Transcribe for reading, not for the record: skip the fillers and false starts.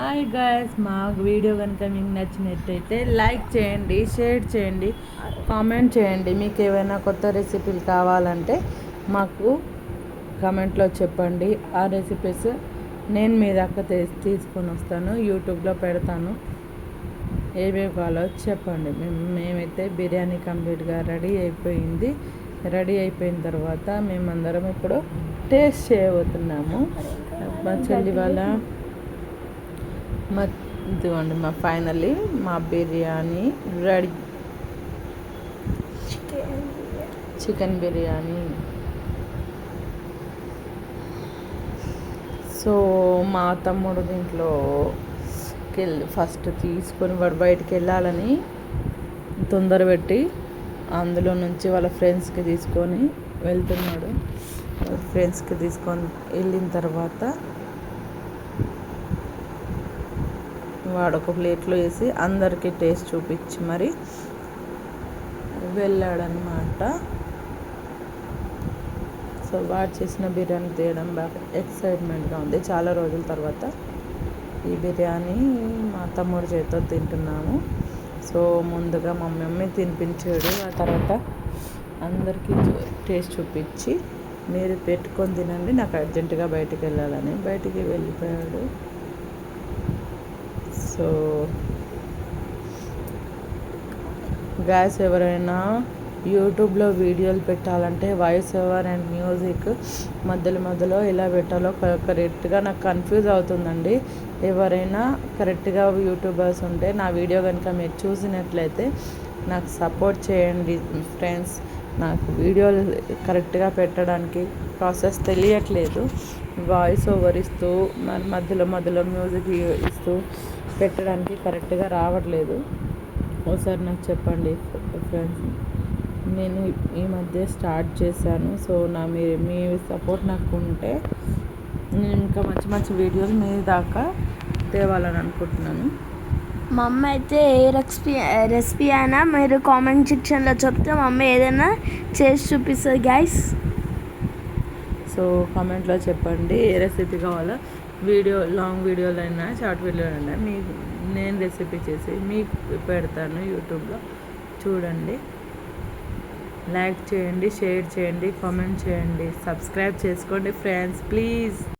Hi guys, మా video కనుక మీకు నచ్చినట్టయితే లైక్ చేయండి, షేర్ చేయండి, కామెంట్ చేయండి. మీకు ఏమైనా కొత్త రెసిపీలు కావాలంటే మాకు కామెంట్లో చెప్పండి. ఆ రెసిపీస్ నేను మీ దాకా తీసుకొని వస్తాను, యూట్యూబ్లో పెడతాను. ఏమేమి కావాలో చెప్పండి. మేమైతే బిర్యానీ కంప్లీట్గా రెడీ అయిపోయింది. రెడీ అయిపోయిన తర్వాత మేమందరం ఇప్పుడు టేస్ట్ చేయబోతున్నాము. మా చెల్లి వాళ్ళ ఇదిగోండి మా ఫైనల్లీ మా biryani ready. Chicken biryani. So మా తమ్ముడు దీంట్లోకి ఫస్ట్ తీసుకొని వాడు బయటికి వెళ్ళాలని తొందర పెట్టి అందులో నుంచి వాళ్ళ ఫ్రెండ్స్కి తీసుకొని వెళ్తున్నాడు. ఫ్రెండ్స్కి తీసుకొని వెళ్ళిన తర్వాత వాడు ఒక ప్లేట్లో వేసి అందరికీ టేస్ట్ చూపించి మరి వెళ్ళాడనమాట. సో వాడు చేసిన బిర్యానీ తీయడం బాగా ఎక్సైట్మెంట్గా ఉంది. చాలా రోజుల తర్వాత ఈ బిర్యానీ మా తమ్ముడు చేతితో తింటున్నాము. సో ముందుగా మా మమ్మీ తినిపించాడు, ఆ తర్వాత అందరికీ టేస్ట్ చూపించి మీరు పెట్టుకొని తినండి, నాకు అర్జెంటుగా బయటికి వెళ్ళాలని బయటికి వెళ్ళిపోయాడు. సో గ్యాస్ ఎవరైనా యూట్యూబ్లో వీడియోలు పెట్టాలంటే వాయిస్ ఓవర్ అండ్ మ్యూజిక్ మధ్యలో ఎలా పెట్టాలో కరెక్ట్గా నాకు కన్ఫ్యూజ్ అవుతుందండి. ఎవరైనా కరెక్ట్గా యూట్యూబర్స్ ఉంటే నా వీడియో కనుక మీరు చూసినట్లయితే నాకు సపోర్ట్ చేయండి ఫ్రెండ్స్. నాకు వీడియోలు కరెక్ట్గా పెట్టడానికి ప్రాసెస్ తెలియట్లేదు. వాయిస్ ఓవర్ ఇస్తూ మరి మధ్యలో మ్యూజిక్ ఇస్తూ పెట్టడానికి కరెక్ట్గా రావట్లేదు. ఒకసారి నాకు చెప్పండి ఫ్రెండ్స్. నేను ఈ మధ్య స్టార్ట్ చేశాను. సో మీ సపోర్ట్ నాకు ఉంటే నేను ఇంకా మంచి వీడియోలు మీ దాకా తేవాలని అనుకుంటున్నాను. మా అమ్మ అయితే ఏ రెసిపీ అయినా మీరు కామెంట్ సెక్షన్లో చెప్తే మా అమ్మ ఏదైనా చేసి చూపిస్తుంది గైస్. సో కామెంట్లో చెప్పండి ఏ రెసిపీ కావాలో. లాంగ్ వీడియోలు అయినా షార్ట్ వీడియోలు అయినా నేను రెసిపీ చేసి మీకు పెడతాను యూట్యూబ్లో. చూడండి, లైక్ చేయండి, షేర్ చేయండి, కామెంట్ చేయండి, సబ్స్క్రైబ్ చేసుకోండి ఫ్రెండ్స్ ప్లీజ్.